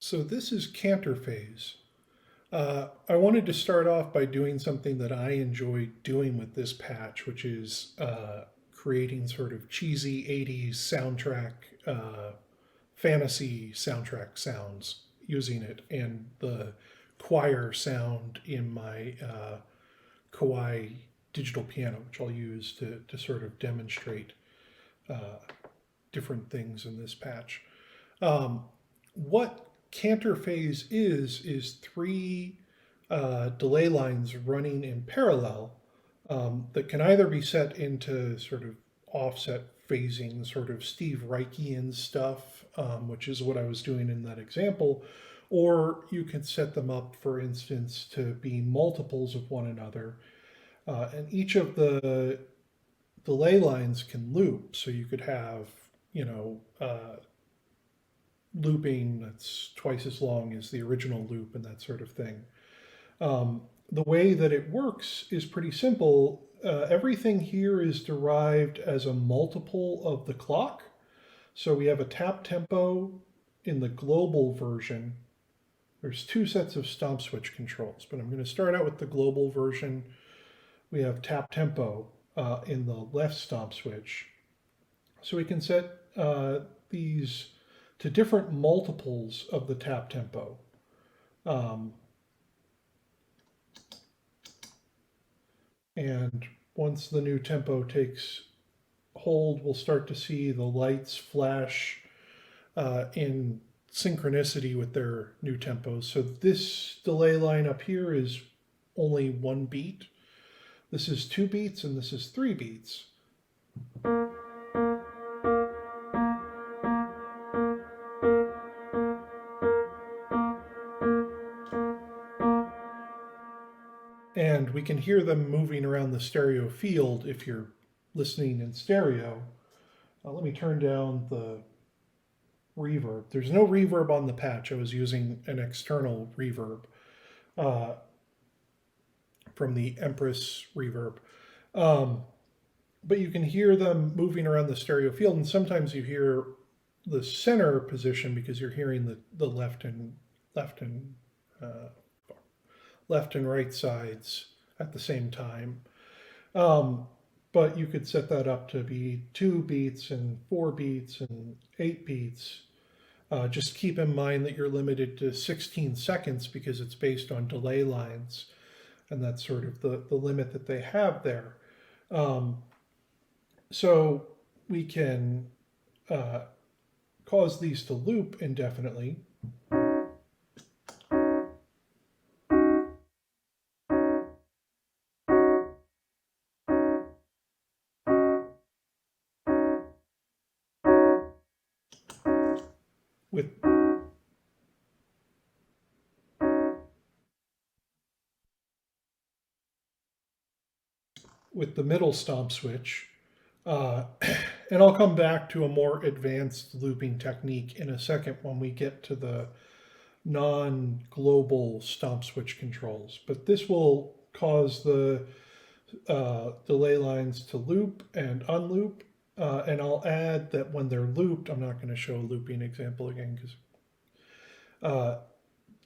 So this is Canter Phase. I wanted to start off by doing something that I enjoy doing with this patch, which is creating sort of cheesy 80s soundtrack, fantasy soundtrack sounds using it, and the choir sound in my Kawai digital piano, which I'll use to sort of demonstrate uh, different things in this patch. What Canter Phase is three delay lines running in parallel that can either be set into sort of offset phasing, sort of Steve Reichian stuff, which is what I was doing in that example, or you can set them up, for instance, to be multiples of one another. And each of the delay lines can loop, so you could have, you know, looping that's twice as long as the original loop and that sort of thing. The way that it works is pretty simple. Everything here is derived as a multiple of the clock. So we have a tap tempo in the global version. There's two sets of stomp switch controls, but I'm going to start out with the global version. We have tap tempo in the left stomp switch. So we can set these to different multiples of the tap tempo. Um, and once the new tempo takes hold, we'll start to see the lights flash in synchronicity with their new tempos. So this delay line up here is only 1 beat. This is 2 beats, and this is 3 beats. And we can hear them moving around the stereo field if you're listening in stereo. Let me turn down the reverb. There's no reverb on the patch. I was using an external reverb uh, from the Empress reverb. Um, but you can hear them moving around the stereo field, and sometimes you hear the center position because you're hearing the left and uh, left and right sides at the same time. Um, but you could set that up to be 2 beats and 4 beats and 8 beats. Just keep in mind that you're limited to 16 seconds because it's based on delay lines, and that's sort of the limit that they have there. Um, so we can uh, cause these to loop indefinitely. With with the middle stomp switch. Uh, and I'll come back to a more advanced looping technique in a second when we get to the non-global stomp switch controls. But this will cause the delay lines to loop and unloop. And I'll add that when they're looped, I'm not going to show a looping example again because uh,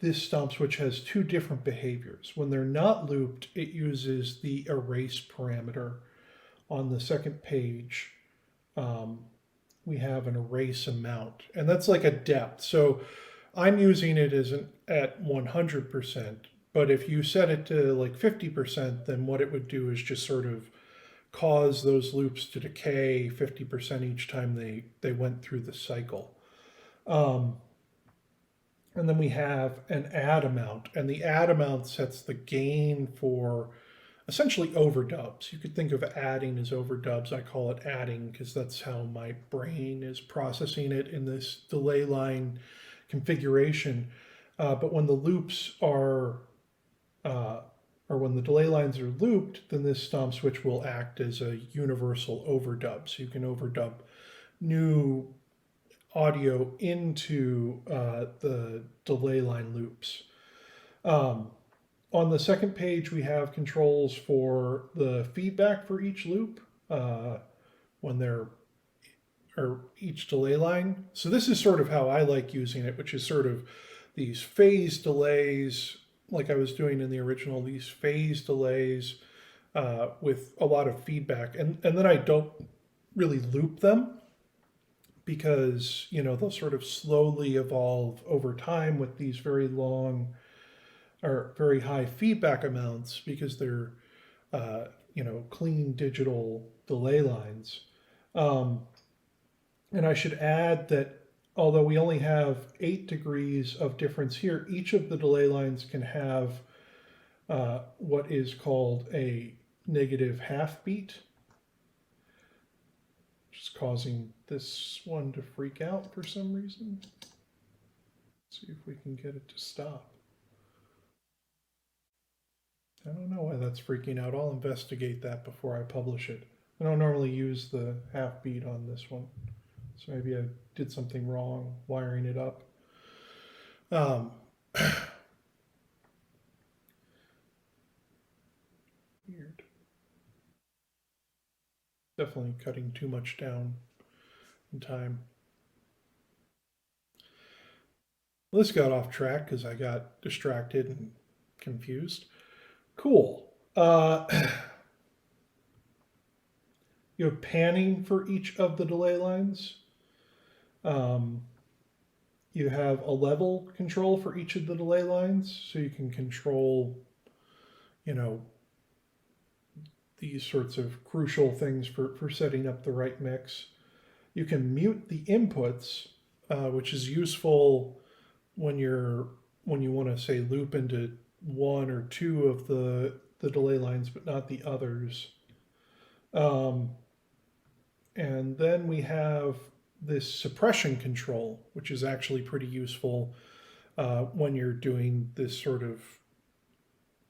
this stomp switch has two different behaviors. When they're not looped, it uses the erase parameter. On the second page, um, we have an erase amount, and that's like a depth. So I'm using it as at 100%, but if you set it to like 50%, then what it would do is just sort of cause those loops to decay 50% each time they went through the cycle. Um, And then we have an add amount, and the add amount sets the gain for essentially overdubs. You could think of adding as overdubs. I call it adding because that's how my brain is processing it in this delay line configuration. But when the loops are, uh, or when the delay lines are looped, then this stomp switch will act as a universal overdub. So you can overdub new audio into the delay line loops. Um, on the second page, we have controls for the feedback for each loop when they're, or each delay line. So this is sort of how I like using it, which is sort of these phase delays, like I was doing in the original, these phase delays with a lot of feedback. And then I don't really loop them because, you know, they'll sort of slowly evolve over time with these very long or very high feedback amounts because they're, you know, clean digital delay lines. Um, and I should add that although we only have 8 degrees of difference here, each of the delay lines can have what is called a negative half beat, which is causing this one to freak out for some reason. Let's see if we can get it to stop. I don't know why that's freaking out. I'll investigate that before I publish it. I don't normally use the half beat on this one, so maybe I did something wrong wiring it up. Weird. Definitely cutting too much down in time. Well, this got off track because I got distracted and confused. Cool. You have panning for each of the delay lines. Um, you have a level control for each of the delay lines, so you can control, you know, these sorts of crucial things for setting up the right mix. You can mute the inputs, which is useful when you want to say loop into one or two of the delay lines, but not the others. And then we have this suppression control, which is actually pretty useful when you're doing this sort of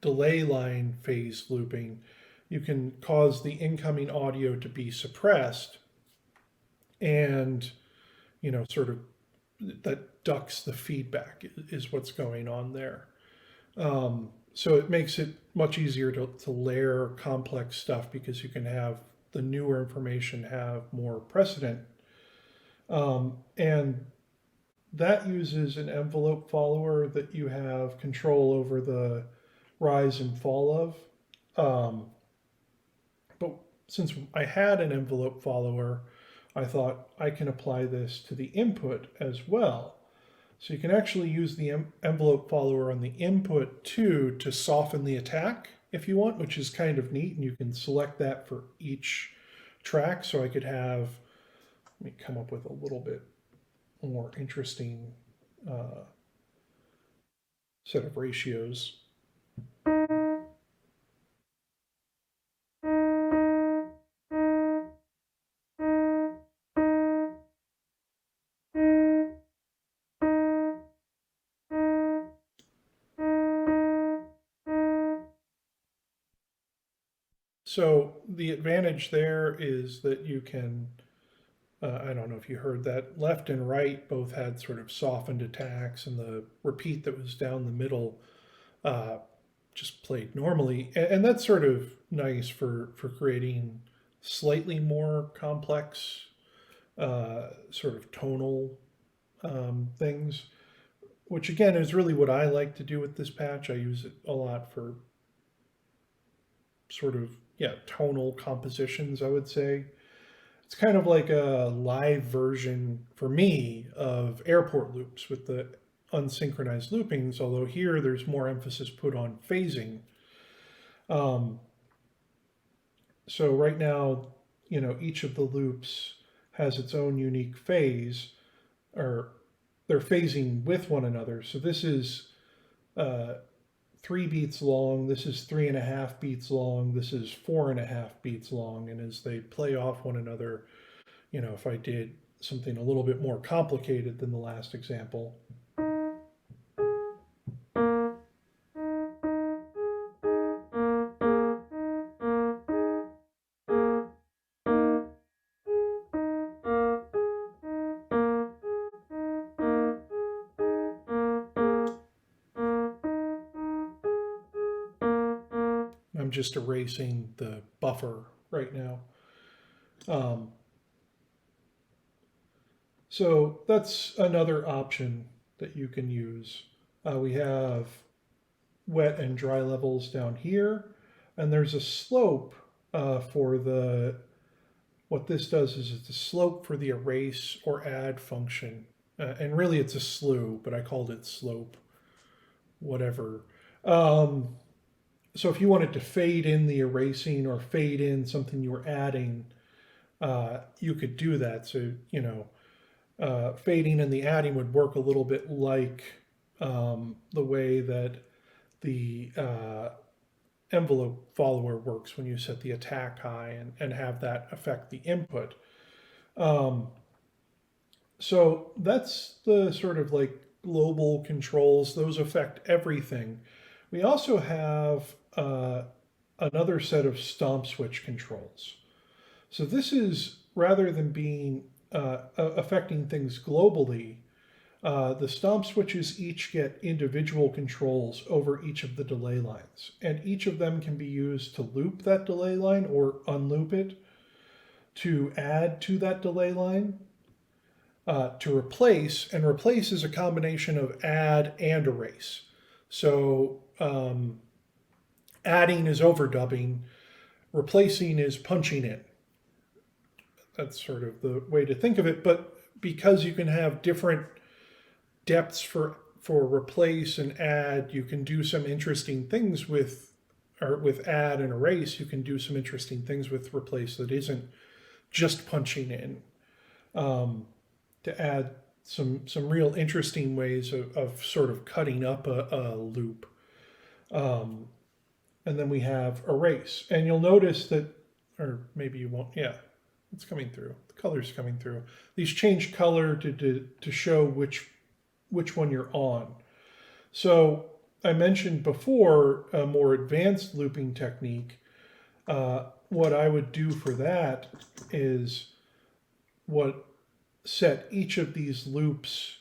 delay line phase looping. You can cause the incoming audio to be suppressed and, you know, sort of that ducks the feedback is what's going on there. So it makes it much easier to layer complex stuff because you can have the newer information have more precedent. And that uses an envelope follower that you have control over the rise and fall of. But since I had an envelope follower, I thought I can apply this to the input as well. So you can actually use the envelope follower on the input too to soften the attack if you want, which is kind of neat. And you can select that for each track. So I could have, let me come up with a little bit more interesting set of ratios. So the advantage there is that you can, I don't know if you heard that, left and right both had sort of softened attacks, and the repeat that was down the middle uh, just played normally. And that's sort of nice for creating slightly more complex sort of tonal things, which again is really what I like to do with this patch. I use it a lot for sort of, yeah, tonal compositions, I would say. It's kind of like a live version for me of airport loops with the unsynchronized loopings, although here there's more emphasis put on phasing. So right now, you know, each of the loops has its own unique phase, or they're phasing with one another. So this is 3 beats long, this is 3.5 beats long, this is 4.5 beats long. And as they play off one another, if I did something a little bit more complicated than the last example, I'm just erasing the buffer right now. So that's another option that you can use. We have wet and dry levels down here, and there's a slope for what this does is it's a slope for the erase or add function. And really it's a slew, but I called it slope, whatever. So if you wanted to fade in the erasing or fade in something you were adding, you could do that. So, fading and the adding would work a little bit like the way that the envelope follower works when you set the attack high and have that affect the input. So that's the sort of like global controls. Those affect everything. We also have another set of stomp switch controls. So this is, rather than being affecting things globally, the stomp switches each get individual controls over each of the delay lines. And each of them can be used to loop that delay line or unloop it, to add to that delay line, to replace. And replace is a combination of add and erase. So adding is overdubbing, replacing is punching in. That's sort of the way to think of it. But because you can have different depths for replace and add, you can do some interesting things with add and erase. You can do some interesting things with replace that isn't just punching in, to add some real interesting ways of sort of cutting up a loop. And then we have erase, and you'll notice that, or maybe you won't. Yeah, it's coming through. The color's coming through. These change color to show which one you're on. So I mentioned before a more advanced looping technique. What I would do for that is set each of these loops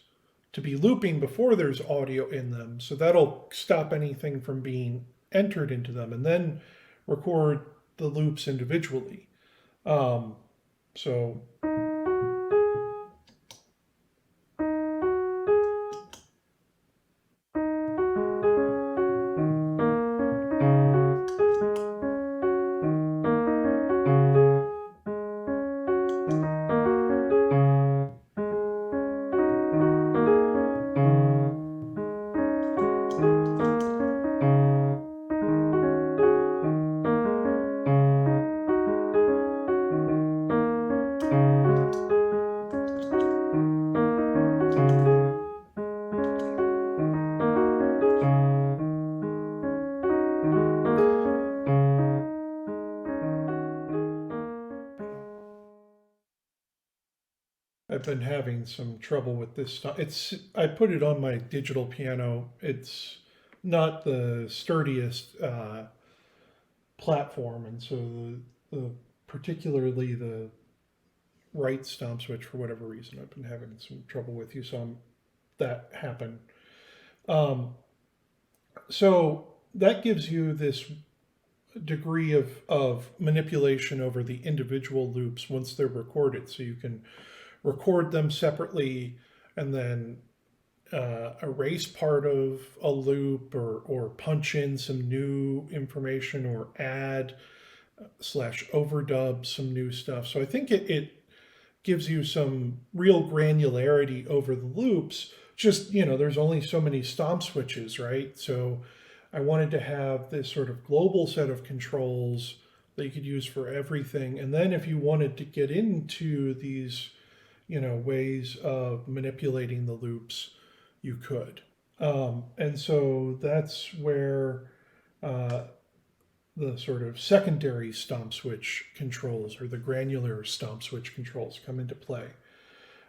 to be looping before there's audio in them. So that'll stop anything from being entered into them, and then record the loops individually. So I've been having some trouble with this stuff. I put it on my digital piano. It's not the sturdiest platform, and so particularly the right stomp switch, for whatever reason, I've been having some trouble with. You saw that happen. So that gives you this degree of manipulation over the individual loops once they're recorded. So you can record them separately and then erase part of a loop, or punch in some new information, or add / overdub some new stuff. So I think it gives you some real granularity over the loops. Just, there's only so many stomp switches, right? So I wanted to have this sort of global set of controls that you could use for everything. And then if you wanted to get into these ways of manipulating the loops you could. And so that's where uh, the sort of secondary stomp switch controls or the granular stomp switch controls come into play.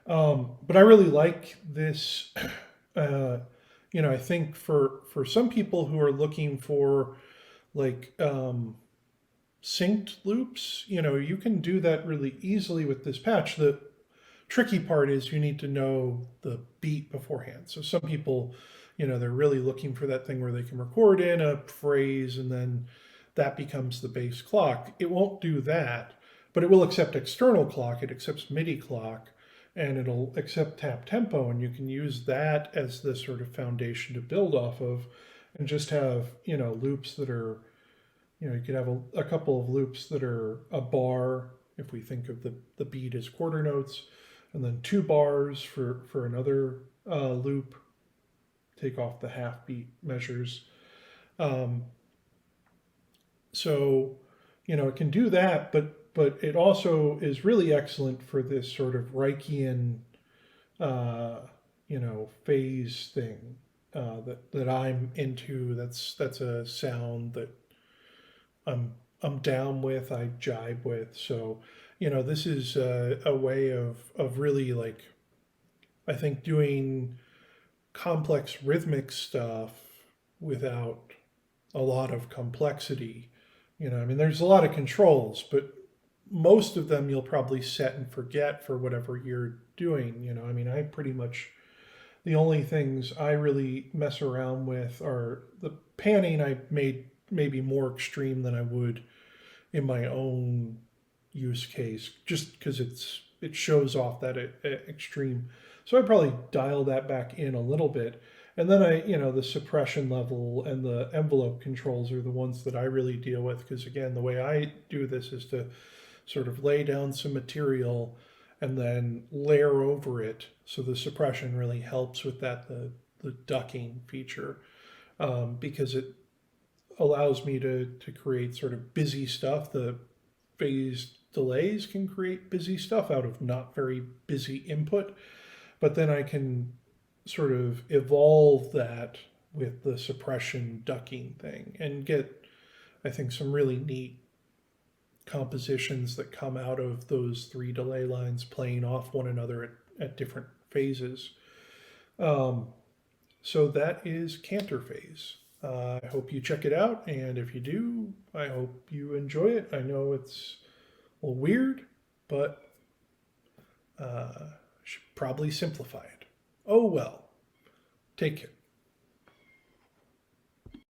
But I really like this. Uh, I think for some people who are looking for like synced loops, you can do that really easily with this patch. The tricky part is you need to know the beat beforehand. So some people, they're really looking for that thing where they can record in a phrase and then that becomes the base clock. It won't do that, but it will accept external clock. It accepts MIDI clock and it'll accept tap tempo, and you can use that as the sort of foundation to build off of and just have, loops that are, you could have a couple of loops that are a bar if we think of the beat as quarter notes, and then 2 bars for another loop, take off the half beat measures. So, it can do that, but it also is really excellent for this sort of Reichian, phase thing that I'm into. That's a sound that I'm down with. I jibe with. So, this is a way of really like, I think, doing complex rhythmic stuff without a lot of complexity. There's a lot of controls, but most of them you'll probably set and forget for whatever you're doing. I pretty much, the only things I really mess around with are the panning. I made maybe more extreme than I would in my own use case, just because it shows off that extreme. So I probably dial that back in a little bit. And then the suppression level and the envelope controls are the ones that I really deal with, because again, the way I do this is to sort of lay down some material and then layer over it. So the suppression really helps with that, the ducking feature, because it allows me to create sort of busy stuff. The phase delays can create busy stuff out of not very busy input, but then I can sort of evolve that with the suppression ducking thing and get, I think, some really neat compositions that come out of those 3 delay lines playing off one another at different phases. So that is Canter Phase. I hope you check it out, and if you do, I hope you enjoy it. I know it's a little weird, but I should probably simplify it. Oh well. Take care.